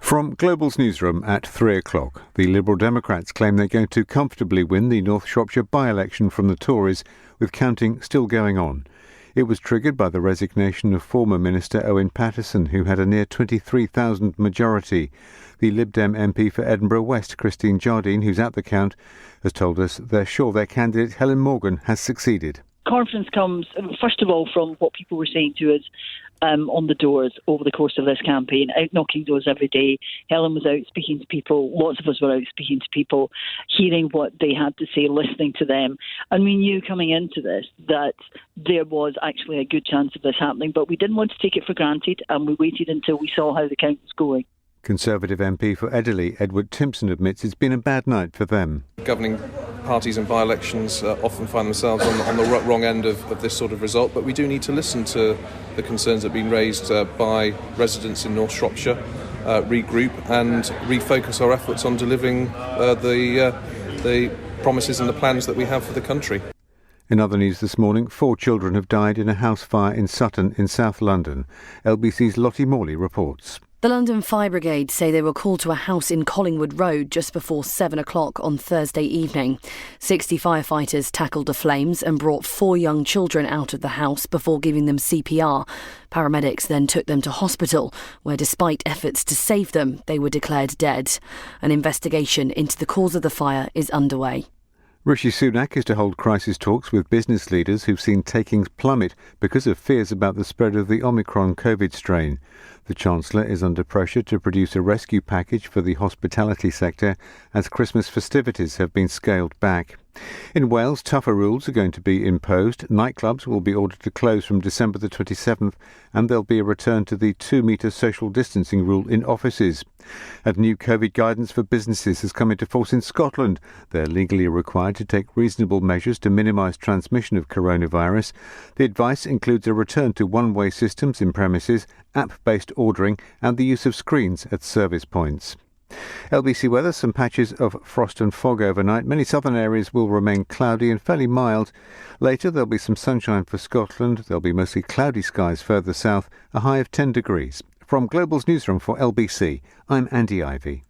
From Global's newsroom at 3 o'clock, the Liberal Democrats claim they're going to comfortably win the North Shropshire by-election from the Tories, with counting still going on. It was triggered by the resignation of former Minister Owen Paterson, who had a near 23,000 majority. The Lib Dem MP for Edinburgh West, Christine Jardine, who's at the count, has told us they're sure their candidate Helen Morgan has succeeded. Confidence comes, first of all, from what people were saying to us on the doors over the course of this campaign, out knocking doors every day. Helen was out speaking to people, lots of us were out speaking to people, hearing what they had to say, listening to them. And we knew coming into this that there was actually a good chance of this happening, but we didn't want to take it for granted, and we waited until we saw how the count was going. Conservative MP for Edderley, Edward Timpson, admits it's been a bad night for them. Governing parties in by-elections often find themselves on the wrong end of this sort of result, but we do need to listen to the concerns that have been raised by residents in North Shropshire, regroup and refocus our efforts on delivering the promises and the plans that we have for the country. In other news this morning, 4 children have died in a house fire in Sutton in South London. LBC's Lottie Morley reports. The London Fire Brigade say they were called to a house in Collingwood Road just before 7 o'clock on Thursday evening. 60 firefighters tackled the flames and brought 4 young children out of the house before giving them CPR. Paramedics then took them to hospital, where despite efforts to save them, they were declared dead. An investigation into the cause of the fire is underway. Rishi Sunak is to hold crisis talks with business leaders who've seen takings plummet because of fears about the spread of the Omicron COVID strain. The Chancellor is under pressure to produce a rescue package for the hospitality sector as Christmas festivities have been scaled back. In Wales, tougher rules are going to be imposed. Nightclubs will be ordered to close from December the 27th, and there'll be a return to the 2-metre social distancing rule in offices. And new COVID guidance for businesses has come into force in Scotland. They're legally required to take reasonable measures to minimise transmission of coronavirus. The advice includes a return to one-way systems in premises, app-based ordering, and the use of screens at service points. LBC weather, some patches of frost and fog overnight. Many southern areas will remain cloudy and fairly mild. Later there'll be some sunshine for Scotland. There'll be mostly cloudy skies further south, a high of 10 degrees. From Global's newsroom for LBC, I'm Andy Ivy.